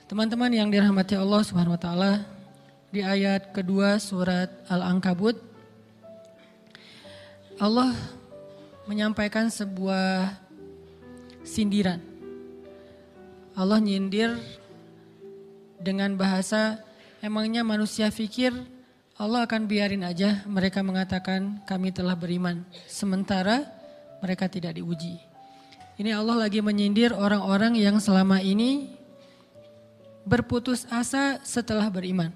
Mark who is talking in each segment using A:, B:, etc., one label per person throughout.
A: Teman-teman yang dirahmati Allah Subhanahu wa taala, di ayat kedua surat Al-Ankabut Allah menyampaikan sebuah sindiran. Allah nyindir dengan bahasa, emangnya manusia pikir Allah akan biarin aja mereka mengatakan kami telah beriman, sementara mereka tidak diuji. Ini Allah lagi menyindir orang-orang yang selama ini berputus asa setelah beriman.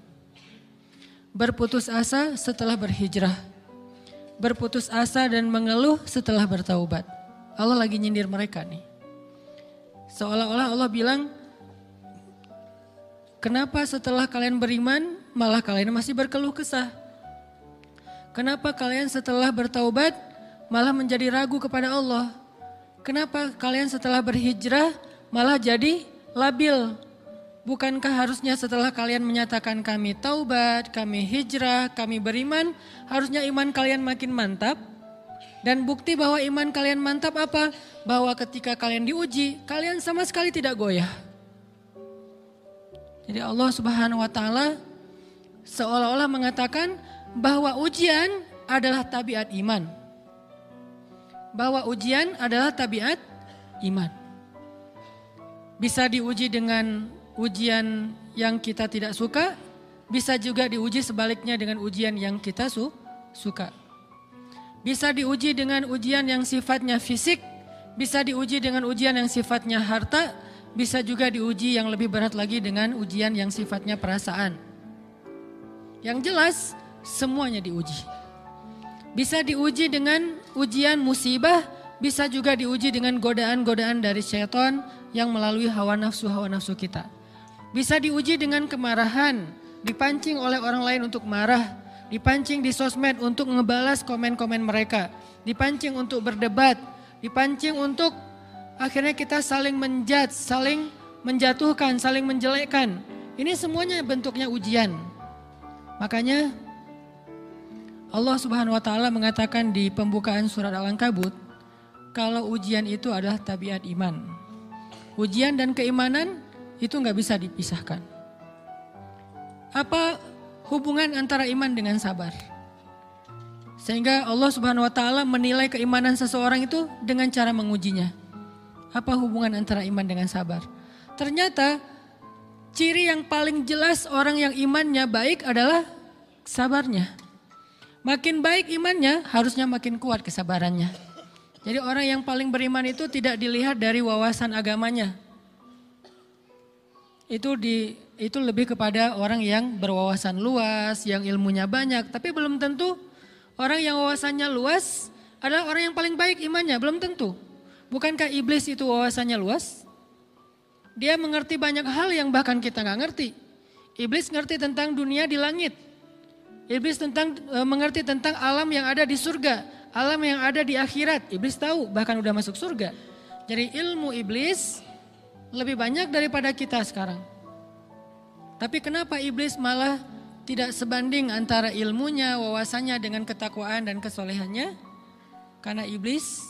A: Berputus asa setelah berhijrah. Berputus asa dan mengeluh setelah bertaubat. Allah lagi nyindir mereka nih. Seolah-olah Allah bilang, kenapa setelah kalian beriman malah kalian masih berkeluh kesah? Kenapa kalian setelah bertaubat malah menjadi ragu kepada Allah? Kenapa kalian setelah berhijrah malah jadi labil? Bukankah harusnya setelah kalian menyatakan kami taubat, kami hijrah, kami beriman, harusnya iman kalian makin mantap? Dan bukti bahwa iman kalian mantap apa? Bahwa ketika kalian diuji, kalian sama sekali tidak goyah. Jadi Allah Subhanahu wa taala seolah-olah mengatakan bahwa ujian adalah tabiat iman. Bahwa ujian adalah tabiat iman. Bisa diuji dengan ujian yang kita tidak suka, bisa juga diuji sebaliknya dengan ujian yang kita suka. Bisa diuji dengan ujian yang sifatnya fisik, bisa diuji dengan ujian yang sifatnya harta, bisa juga diuji yang lebih berat lagi dengan ujian yang sifatnya perasaan. Yang jelas semuanya diuji. Bisa diuji dengan ujian musibah, bisa juga diuji dengan godaan-godaan dari syaitan yang melalui hawa nafsu kita. Bisa diuji dengan kemarahan, dipancing oleh orang lain untuk marah, dipancing di sosmed untuk ngebalas komen-komen mereka, dipancing untuk berdebat, dipancing untuk akhirnya kita saling menjudge, saling menjatuhkan, saling menjelekkan. Ini semuanya bentuknya ujian. Makanya Allah Subhanahu wa taala mengatakan di pembukaan surat Al-Ankabut, kalau ujian itu adalah tabiat iman. Ujian dan keimanan itu nggak bisa dipisahkan. Apa hubungan antara iman dengan sabar? Sehingga Allah Subhanahu wa taala menilai keimanan seseorang itu dengan cara mengujinya. Apa hubungan antara iman dengan sabar? Ternyata ciri yang paling jelas orang yang imannya baik adalah sabarnya. Makin baik imannya, harusnya makin kuat kesabarannya. Jadi orang yang paling beriman itu tidak dilihat dari wawasan agamanya. Itu lebih kepada orang yang berwawasan luas, yang ilmunya banyak. Tapi belum tentu orang yang wawasannya luas adalah orang yang paling baik imannya, belum tentu. Bukankah iblis itu wawasannya luas? Dia mengerti banyak hal yang bahkan kita gak ngerti. Iblis ngerti tentang dunia di langit. Iblis mengerti tentang alam yang ada di surga, alam yang ada di akhirat. Iblis tahu, bahkan udah masuk surga. Jadi ilmu iblis lebih banyak daripada kita sekarang. Tapi kenapa iblis malah tidak sebanding antara ilmunya, wawasannya dengan ketakwaan dan kesolehannya? Karena iblis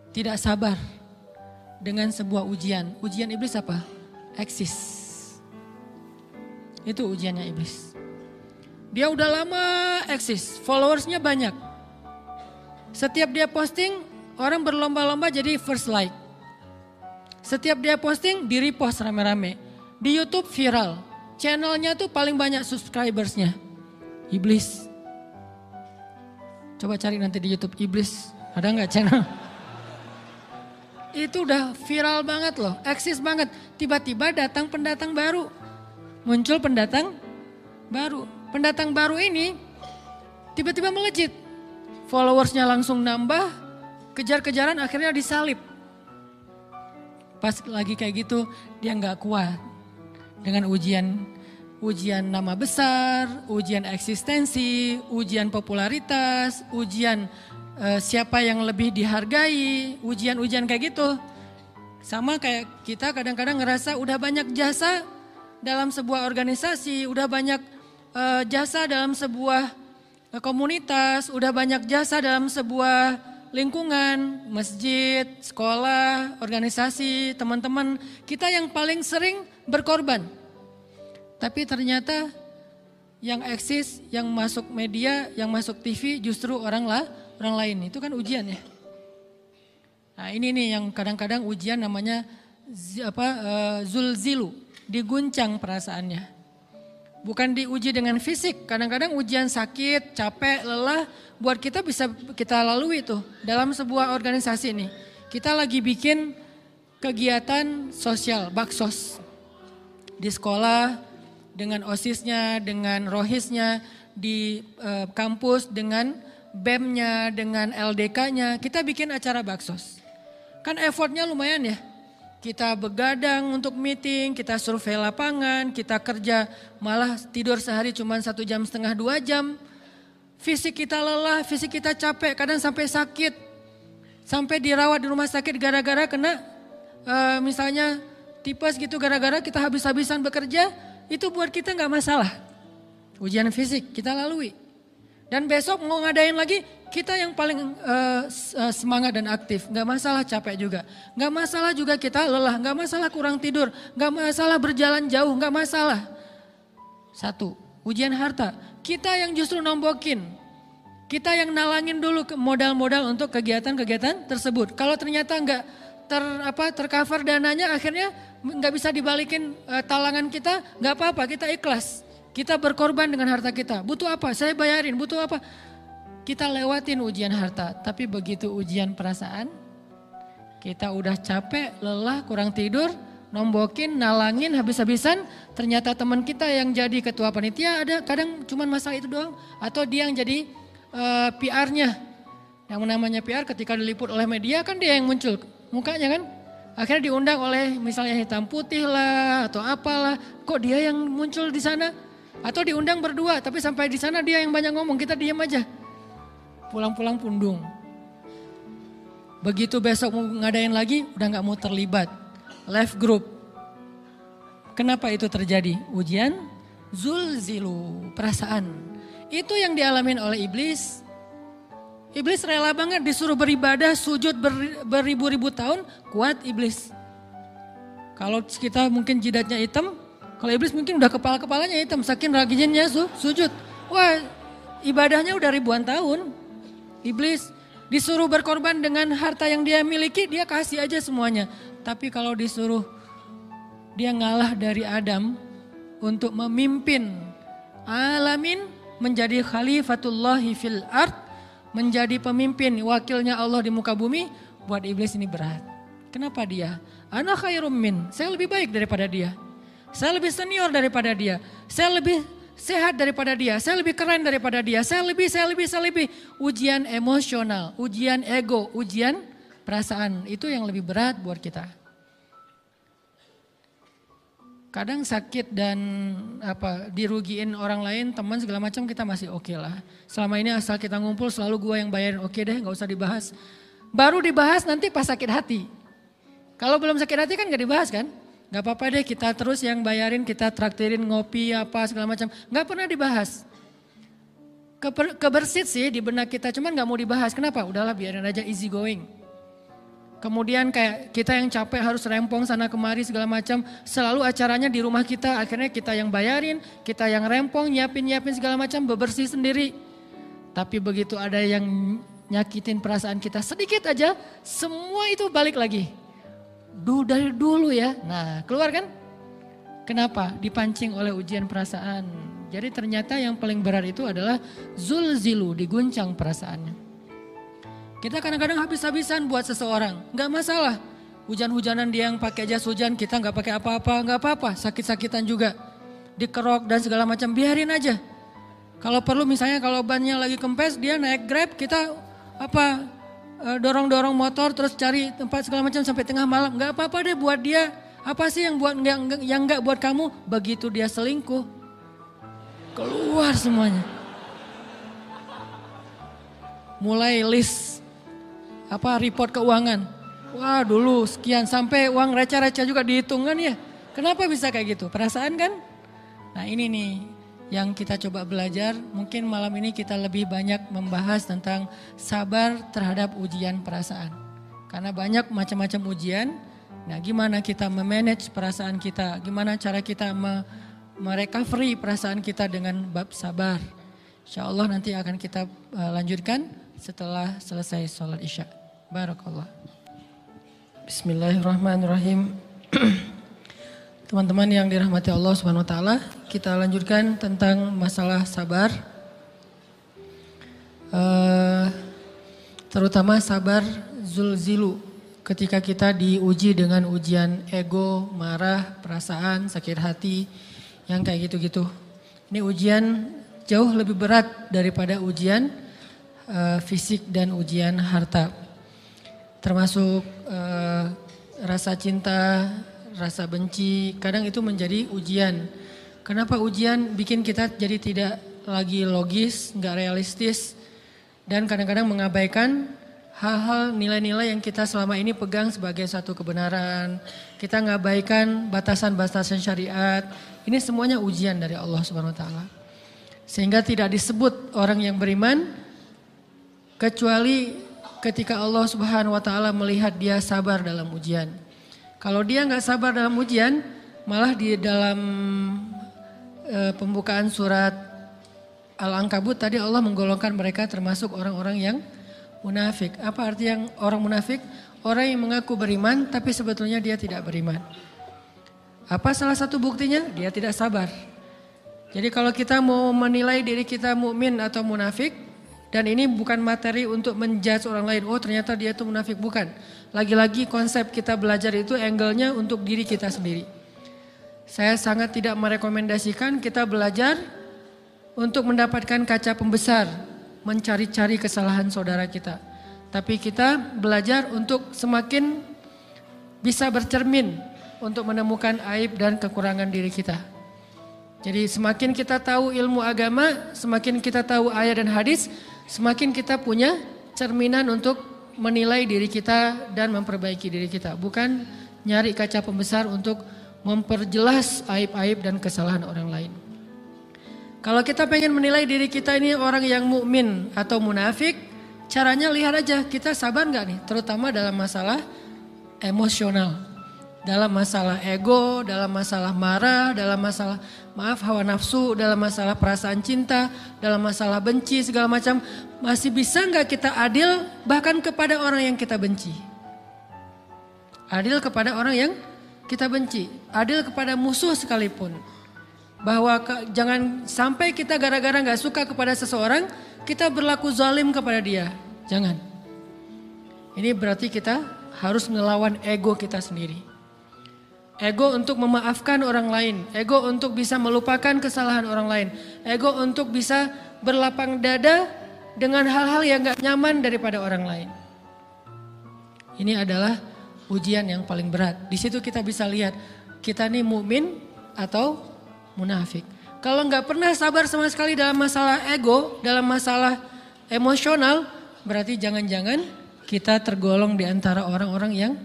A: tidak sabar dengan sebuah ujian. Ujian iblis apa? Eksis. Itu ujiannya iblis. Dia udah lama eksis, followersnya banyak. Setiap dia posting, orang berlomba-lomba jadi first like. Setiap dia posting, di repost rame-rame. Di YouTube viral. Channelnya tuh paling banyak subscribersnya. Iblis. Coba cari nanti di YouTube, iblis. Ada gak channel? Itu udah viral banget loh, eksis banget. Tiba-tiba datang pendatang baru. Muncul pendatang baru. Pendatang baru ini tiba-tiba melejit. Followersnya langsung nambah, kejar-kejaran akhirnya disalib. Pas lagi kayak gitu dia gak kuat dengan ujian nama besar, ujian eksistensi, ujian popularitas, ujian siapa yang lebih dihargai, ujian-ujian kayak gitu. Sama kayak kita kadang-kadang ngerasa udah banyak jasa dalam sebuah organisasi, udah banyak jasa dalam sebuah komunitas, udah banyak jasa dalam sebuah lingkungan, masjid, sekolah, organisasi, teman-teman kita yang paling sering berkorban. Tapi ternyata yang eksis, yang masuk media, yang masuk TV justru orang lain. Itu kan ujian ya. Nah ini nih yang kadang-kadang ujian namanya zulzilu, diguncang perasaannya. Bukan diuji dengan fisik, kadang-kadang ujian sakit, capek, lelah, buat kita bisa kita lalui tuh dalam sebuah organisasi nih. Kita lagi bikin kegiatan sosial, baksos. Di sekolah, dengan OSIS-nya, dengan ROHIS-nya, di kampus, dengan BEM-nya, dengan LDK-nya, kita bikin acara baksos. Kan effortnya lumayan ya. Kita begadang untuk meeting, kita survei lapangan, kita kerja malah tidur sehari cuma 1,5 jam, 2 jam. Fisik kita lelah, fisik kita capek, kadang sampai sakit. Sampai dirawat di rumah sakit gara-gara kena misalnya tipes gitu, gara-gara kita habis-habisan bekerja, itu buat kita gak masalah. Ujian fisik kita lalui. Dan besok mau ngadain lagi, kita yang paling semangat dan aktif. Gak masalah capek juga. Gak masalah juga kita lelah, gak masalah kurang tidur, gak masalah berjalan jauh, gak masalah. Satu, ujian harta. Kita yang justru nombokin. Kita yang nalangin dulu modal-modal untuk kegiatan-kegiatan tersebut. Kalau ternyata gak tercover dananya, akhirnya gak bisa dibalikin talangan kita, gak apa-apa, kita ikhlas. Kita berkorban dengan harta kita. Butuh apa? Saya bayarin. Butuh apa? Kita lewatin ujian harta. Tapi begitu ujian perasaan, kita udah capek, lelah, kurang tidur, nombokin, nalangin, habis-habisan. Ternyata teman kita yang jadi ketua panitia ada kadang cuman masalah itu doang. Atau dia yang jadi PR-nya. Yang namanya PR ketika diliput oleh media kan dia yang muncul mukanya kan. Akhirnya diundang oleh misalnya hitam putih lah atau apalah. Kok dia yang muncul di sana? Atau diundang berdua, tapi sampai di sana dia yang banyak ngomong, kita diam aja. Pulang-pulang pundung. Begitu besok mau ngadain lagi, udah gak mau terlibat. Left group. Kenapa itu terjadi? Ujian zulzilu, perasaan. Itu yang dialamin oleh iblis. Iblis rela banget disuruh beribadah, sujud beribu-ribu tahun, kuat iblis. Kalau kita mungkin jidatnya hitam, kalau iblis mungkin udah kepala-kepalanya hitam, saking rajinnya sujud. Wah, ibadahnya udah ribuan tahun. Iblis disuruh berkorban dengan harta yang dia miliki, dia kasih aja semuanya. Tapi kalau disuruh dia ngalah dari Adam untuk memimpin alamin, menjadi khalifatullahi fil ard, menjadi pemimpin wakilnya Allah di muka bumi, buat iblis ini berat. Kenapa dia? Ana khairum min, saya lebih baik daripada dia. Saya lebih senior daripada dia. Saya lebih sehat daripada dia. Saya lebih keren daripada dia. Saya lebih. Ujian emosional, ujian ego, ujian perasaan. Itu yang lebih berat buat kita. Kadang sakit dan dirugiin orang lain, teman segala macam kita masih oke lah. Selama ini asal kita ngumpul selalu gua yang bayarin, oke deh gak usah dibahas. Baru dibahas nanti pas sakit hati. Kalau belum sakit hati kan gak dibahas kan. Gak apa-apa deh kita terus yang bayarin, kita traktirin ngopi apa segala macam. Gak pernah dibahas. Kebersit sih di benak kita, cuman gak mau dibahas. Kenapa? Udahlah biarin aja, easy going. Kemudian kayak kita yang capek harus rempong sana kemari segala macam. Selalu acaranya di rumah kita, akhirnya kita yang bayarin, kita yang rempong, nyiapin segala macam, bebersih sendiri. Tapi begitu ada yang nyakitin perasaan kita sedikit aja, semua itu balik lagi. Dari dulu ya. Nah, keluar kan? Kenapa? Dipancing oleh ujian perasaan. Jadi ternyata yang paling berat itu adalah zulzilu, diguncang perasaannya. Kita kadang-kadang habis-habisan buat seseorang, gak masalah. Hujan-hujanan dia yang pakai jas hujan, kita gak pakai apa-apa, gak apa-apa. Sakit-sakitan juga, dikerok dan segala macam, biarin aja. Kalau perlu misalnya kalau bannya lagi kempes, dia naik Grab, kita dorong-dorong motor terus cari tempat segala macam sampai tengah malam. Gak apa-apa deh buat dia. Apa sih yang gak buat kamu? Begitu dia selingkuh, keluar semuanya. Mulai list report keuangan. Wah dulu sekian, sampai uang receh-receh juga dihitung kan ya. Kenapa bisa kayak gitu? Perasaan kan? Nah ini nih yang kita coba belajar. Mungkin malam ini kita lebih banyak membahas tentang sabar terhadap ujian perasaan. Karena banyak macam-macam ujian. Nah, gimana kita memanage perasaan kita? Gimana cara kita merecovery perasaan kita dengan bab sabar? Insya Allah nanti akan kita lanjutkan setelah selesai sholat isya. Barakallah. Bismillahirrahmanirrahim. Teman-teman yang dirahmati Allah Subhanahu wa taala, kita lanjutkan tentang masalah sabar. Terutama sabar zulzilu, ketika kita diuji dengan ujian ego, marah, perasaan, sakit hati, yang kayak gitu-gitu. Ini ujian jauh lebih berat daripada ujian fisik dan ujian harta. Termasuk rasa cinta, rasa benci, kadang itu menjadi ujian. Kenapa ujian bikin kita jadi tidak lagi logis, nggak realistis, dan kadang-kadang mengabaikan hal-hal nilai-nilai yang kita selama ini pegang sebagai satu kebenaran. Kita ngabaikan batasan-batasan syariat. Ini semuanya ujian dari Allah Subhanahu wa taala. Sehingga tidak disebut orang yang beriman kecuali ketika Allah Subhanahu wa taala melihat dia sabar dalam ujian. Kalau dia nggak sabar dalam ujian, malah di dalam pembukaan surat Al-Ankabut tadi Allah menggolongkan mereka termasuk orang-orang yang munafik. Apa arti yang orang munafik? Orang yang mengaku beriman tapi sebetulnya dia tidak beriman. Apa salah satu buktinya? Dia tidak sabar. Jadi kalau kita mau menilai diri kita mukmin atau munafik, dan ini bukan materi untuk menjudge orang lain. Oh ternyata dia itu munafik, bukan. Lagi-lagi konsep kita belajar itu angle-nya untuk diri kita sendiri. Saya sangat tidak merekomendasikan kita belajar untuk mendapatkan kaca pembesar, mencari-cari kesalahan saudara kita. Tapi kita belajar untuk semakin bisa bercermin untuk menemukan aib dan kekurangan diri kita. Jadi semakin kita tahu ilmu agama, semakin kita tahu ayat dan hadis, semakin kita punya cerminan untuk menilai diri kita dan memperbaiki diri kita. Bukan nyari kaca pembesar untuk memperjelas aib-aib dan kesalahan orang lain. Kalau kita pengen menilai diri kita ini orang yang mukmin atau munafik, caranya lihat aja kita sabar nggak nih, terutama dalam masalah emosional. Dalam masalah ego, dalam masalah marah, dalam masalah hawa nafsu, dalam masalah perasaan cinta, dalam masalah benci segala macam. Masih bisa nggak kita adil bahkan kepada orang yang kita benci? Adil kepada orang yang kita benci, adil kepada musuh sekalipun. Bahwa jangan sampai kita gara-gara nggak suka kepada seseorang, kita berlaku zalim kepada dia. Jangan. Ini berarti kita harus melawan ego kita sendiri. Ego untuk memaafkan orang lain, ego untuk bisa melupakan kesalahan orang lain, ego untuk bisa berlapang dada dengan hal-hal yang gak nyaman daripada orang lain. Ini adalah ujian yang paling berat. Di situ kita bisa lihat kita nih mukmin atau munafik. Kalau gak pernah sabar sama sekali dalam masalah ego, dalam masalah emosional, berarti jangan-jangan kita tergolong di antara orang-orang yang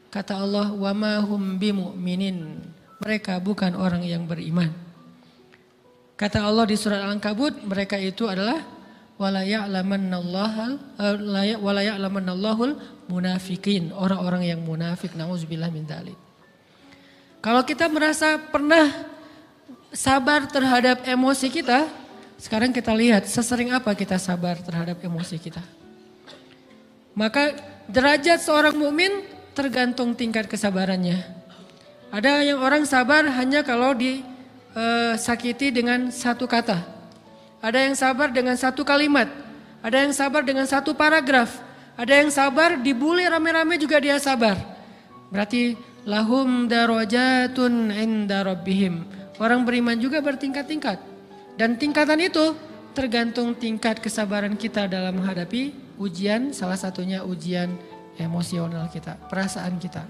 A: kata Allah, wa ma hum bimu'minin. Mereka bukan orang yang beriman. Kata Allah di surat Al-Ankabut, mereka itu adalah wala ya'lamannallahul munafikin, orang-orang yang munafik. Nauzubillah min dzalik. Kalau kita merasa pernah sabar terhadap emosi kita, sekarang kita lihat sesering apa kita sabar terhadap emosi kita. Maka derajat seorang mukmin tergantung tingkat kesabarannya. Ada yang orang sabar hanya kalau disakiti dengan satu kata. Ada yang sabar dengan satu kalimat. Ada yang sabar dengan satu paragraf. Ada yang sabar dibully rame-rame juga dia sabar. Berarti lahum darajatun inda rabbihim. Orang beriman juga bertingkat-tingkat. Dan tingkatan itu tergantung tingkat kesabaran kita dalam menghadapi ujian, salah satunya ujian emosional kita, perasaan kita.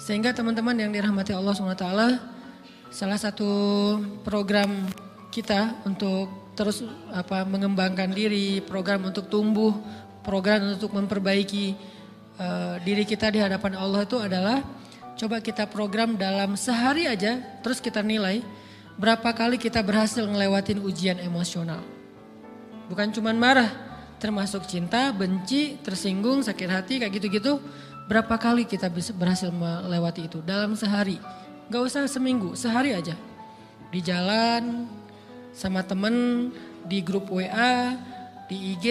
A: Sehingga teman-teman yang dirahmati Allah SWT, salah satu program kita untuk terus mengembangkan diri, program untuk tumbuh, program untuk memperbaiki diri kita di hadapan Allah itu adalah coba kita program dalam sehari aja, terus kita nilai berapa kali kita berhasil ngelewatin ujian emosional. Bukan cuma marah, termasuk cinta, benci, tersinggung, sakit hati kayak gitu-gitu. Berapa kali kita bisa berhasil melewati itu dalam sehari. Gak usah seminggu, sehari aja. Di jalan, sama temen, di grup WA, di IG,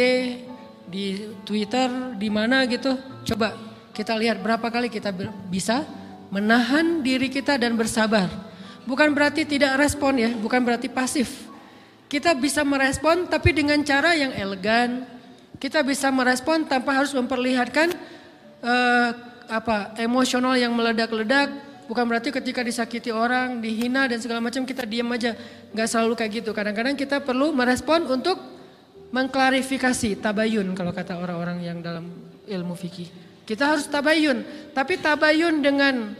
A: di Twitter, di mana gitu. Coba kita lihat berapa kali kita bisa menahan diri kita dan bersabar. Bukan berarti tidak respon ya, bukan berarti pasif. Kita bisa merespon tapi dengan cara yang elegan. Kita bisa merespon tanpa harus memperlihatkan emosional yang meledak-ledak. Bukan berarti ketika disakiti orang, dihina dan segala macam kita diam aja. Gak selalu kayak gitu. Kadang-kadang kita perlu merespon untuk mengklarifikasi, tabayun kalau kata orang-orang yang dalam ilmu fikih. Kita harus tabayun. Tapi tabayun dengan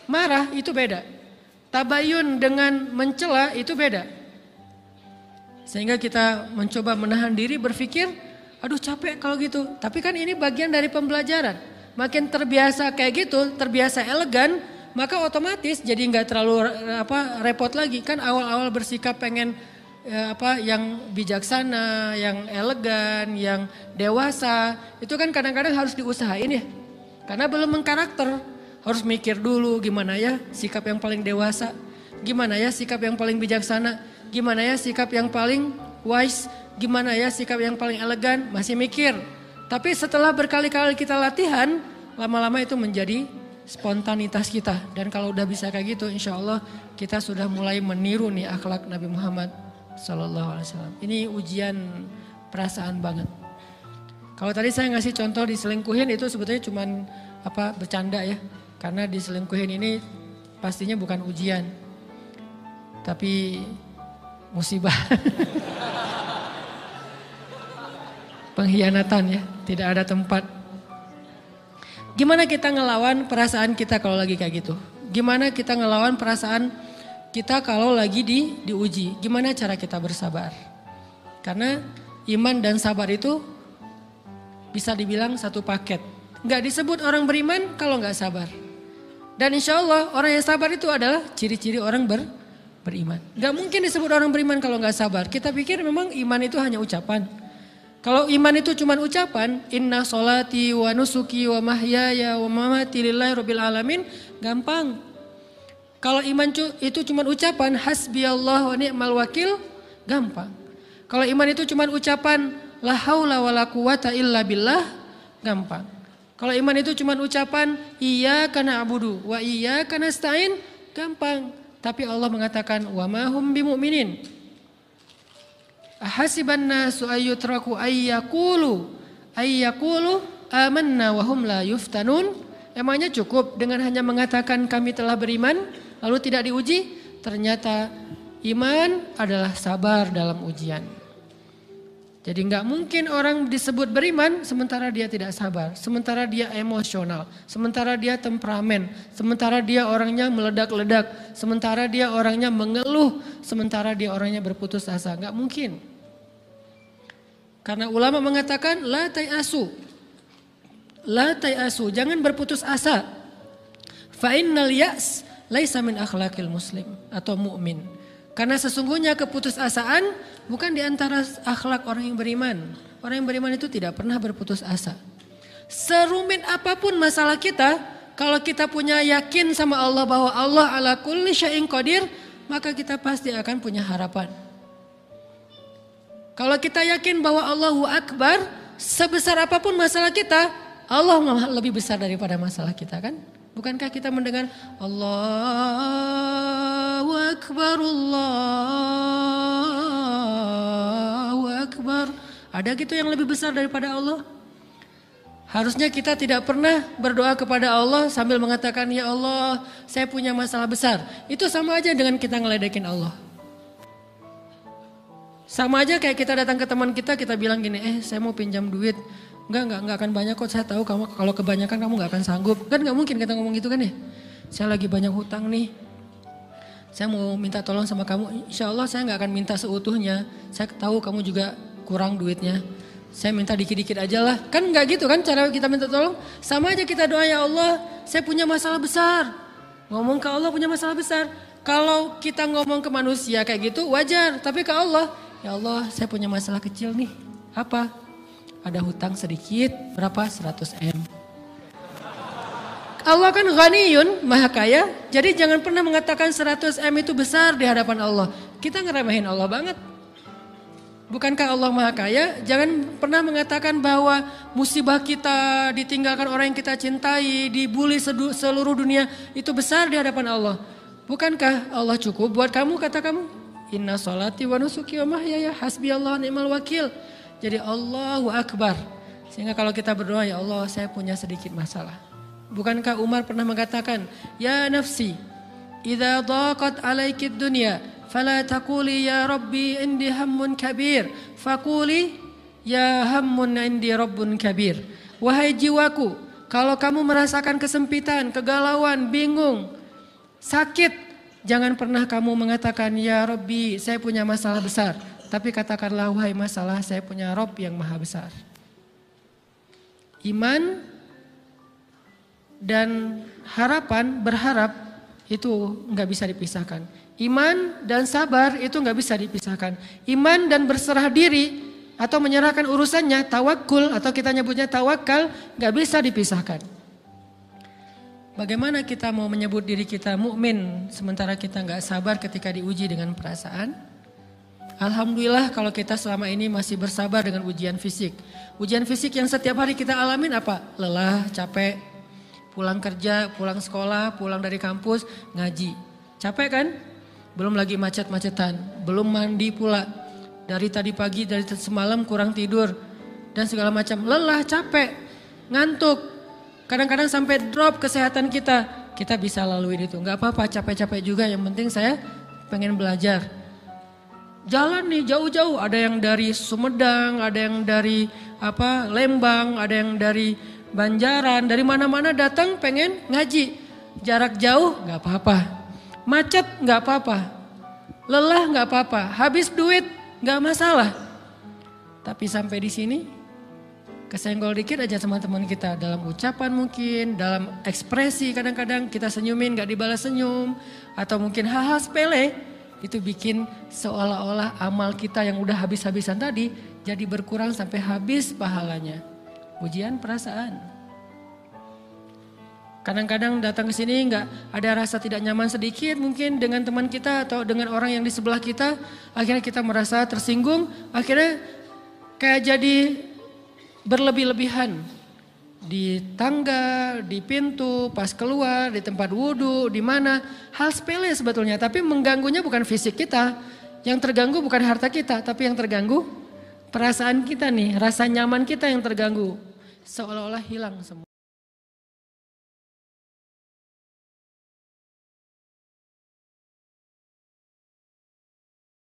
A: marah itu beda. Tabayun dengan mencela itu beda. Sehingga kita mencoba menahan diri berpikir, aduh capek kalau gitu. Tapi kan ini bagian dari pembelajaran. Makin terbiasa kayak gitu, terbiasa elegan, maka otomatis jadi nggak terlalu repot lagi. Kan awal-awal bersikap pengen yang bijaksana, yang elegan, yang dewasa. Itu kan kadang-kadang harus diusahain ya. Karena belum mengkarakter. Harus mikir dulu gimana ya sikap yang paling dewasa. Gimana ya sikap yang paling bijaksana. Gimana ya sikap yang paling wise, gimana ya sikap yang paling elegan, masih mikir. Tapi setelah berkali-kali kita latihan, lama-lama itu menjadi spontanitas kita. Dan kalau udah bisa kayak gitu, insya Allah kita sudah mulai meniru nih akhlak Nabi Muhammad SAW. Ini ujian perasaan banget. Kalau tadi saya ngasih contoh diselingkuhin itu sebetulnya cuman bercanda ya. Karena diselingkuhin ini pastinya bukan ujian. Tapi musibah. Pengkhianatan ya, tidak ada tempat. Gimana kita ngelawan perasaan kita kalau lagi kayak gitu? Gimana kita ngelawan perasaan kita kalau lagi diuji? Gimana cara kita bersabar? Karena iman dan sabar itu bisa dibilang satu paket. Gak disebut orang beriman kalau gak sabar. Dan insya Allah orang yang sabar itu adalah ciri-ciri orang beriman. Gak mungkin disebut orang beriman kalau gak sabar. Kita pikir memang iman itu hanya ucapan. Kalau iman itu cuma ucapan, inna sholati wa nusuki wa mahyaya wa mamati lillahi rabbil alamin, gampang. Kalau iman itu cuma ucapan, hasbiyallah wa ni'mal wakil, gampang. Kalau iman itu cuma ucapan, la haula wa la quwata illa billah, gampang. Kalau iman itu cuma ucapan, iyyaka na'budu wa iyyaka nasta'in, gampang. Tapi Allah mengatakan, wa ma hum bimu'minin. Ahasiban nasu ayyutraku ayyakulu amanna wa hum la yuftanun. Emangnya cukup dengan hanya mengatakan kami telah beriman lalu tidak diuji? Ternyata iman adalah sabar dalam ujian. Jadi enggak mungkin orang disebut beriman sementara dia tidak sabar, sementara dia emosional, sementara dia temperamen, sementara dia orangnya meledak-ledak, sementara dia orangnya mengeluh, sementara dia orangnya berputus asa. Enggak mungkin. Karena ulama mengatakan la tayasu. La tayasu, jangan berputus asa. Fa innal ya's laisa min akhlaqil muslim atau mukmin. Karena sesungguhnya keputusasaan bukan di antara akhlak orang yang beriman. Orang yang beriman itu tidak pernah berputus asa. Serumit apapun masalah kita, kalau kita punya yakin sama Allah bahwa Allah ala kulli syai'in qadir, maka kita pasti akan punya harapan. Kalau kita yakin bahwa Allahu Akbar, sebesar apapun masalah kita, Allah lebih besar daripada masalah kita kan? Bukankah kita mendengar Allahu Akbar, Allahu Akbar. Ada gitu yang lebih besar daripada Allah? Harusnya kita tidak pernah berdoa kepada Allah sambil mengatakan, ya Allah saya punya masalah besar. Itu sama aja dengan kita ngeledekin Allah. Sama aja kayak kita datang ke teman kita bilang gini, saya mau pinjam duit. Enggak akan banyak kok, saya tahu kamu kalau kebanyakan kamu gak akan sanggup. Kan gak mungkin kita ngomong gitu kan ya. Saya lagi banyak hutang nih. Saya mau minta tolong sama kamu. Insya Allah saya gak akan minta seutuhnya. Saya tahu kamu juga kurang duitnya. Saya minta dikit-dikit aja lah. Kan gak gitu kan cara kita minta tolong. Sama aja kita doa, ya Allah saya punya masalah besar. Ngomong ke Allah punya masalah besar. Kalau kita ngomong ke manusia kayak gitu wajar, tapi ke Allah, ya Allah saya punya masalah kecil nih. Apa? Ada hutang sedikit, berapa? 100 M. Allah kan ghaniyun, maha kaya, jadi jangan pernah mengatakan 100 M itu besar di hadapan Allah. Kita ngeremehin Allah banget. Bukankah Allah maha kaya? Jangan pernah mengatakan bahwa musibah kita, ditinggalkan orang yang kita cintai, dibully seluruh dunia, itu besar di hadapan Allah. Bukankah Allah cukup buat kamu, kata kamu? Inna sholati wa nusuki wa mahyaya hasbiyallahu ni'mal wakil. Jadi Allahu Akbar. Sehingga kalau kita berdoa, ya Allah saya punya sedikit masalah. Bukankah Umar pernah mengatakan, ya nafsi, idza dhaqat alaikid dunya, fala taquli ya rabbi indi hammun kabir, faquli ya hammun indi rabbun kabir. Wahai jiwaku, kalau kamu merasakan kesempitan, kegalauan, bingung, sakit, jangan pernah kamu mengatakan, ya Rabbi saya punya masalah besar. Tapi katakanlah, wahai masalah saya punya Rabb yang maha besar. Iman dan harapan, berharap itu nggak bisa dipisahkan. Iman dan sabar itu nggak bisa dipisahkan. Iman dan berserah diri atau menyerahkan urusannya, tawakul atau kita nyebutnya tawakal, nggak bisa dipisahkan. Bagaimana kita mau menyebut diri kita mukmin sementara kita nggak sabar ketika diuji dengan perasaan? Alhamdulillah kalau kita selama ini masih bersabar dengan ujian fisik. Ujian fisik yang setiap hari kita alamin apa? Lelah, capek, pulang kerja, pulang sekolah, pulang dari kampus, ngaji. Capek kan? Belum lagi macet-macetan, belum mandi pula. Dari tadi pagi, dari semalam kurang tidur dan segala macam. Lelah, capek, ngantuk. Kadang-kadang sampai drop kesehatan kita. Kita bisa laluin itu. Gak apa-apa, capek-capek juga. Yang penting saya pengen belajar. Jalan nih jauh-jauh. Ada yang dari Sumedang, ada yang dari Lembang, ada yang dari Banjaran. Dari mana-mana datang pengen ngaji. Jarak jauh gak apa-apa. Macet gak apa-apa. Lelah gak apa-apa. Habis duit gak masalah. Tapi sampai di sini kesenggol dikit aja teman-teman kita dalam ucapan mungkin, dalam ekspresi kadang-kadang kita senyumin gak dibalas senyum. Atau mungkin hal-hal sepele itu bikin seolah-olah amal kita yang udah habis-habisan tadi jadi berkurang sampai habis pahalanya. Ujian perasaan. Kadang-kadang datang ke sini nggak ada rasa tidak nyaman sedikit mungkin dengan teman kita atau dengan orang yang di sebelah kita. Akhirnya kita merasa tersinggung, akhirnya kayak jadi berlebih-lebihan. Di tangga, di pintu, pas keluar, di tempat wudhu, di mana. Hal sepele sebetulnya, tapi mengganggunya bukan fisik kita. Yang terganggu bukan harta kita, tapi yang terganggu perasaan kita nih, rasa nyaman kita yang terganggu. Seolah-olah hilang semua.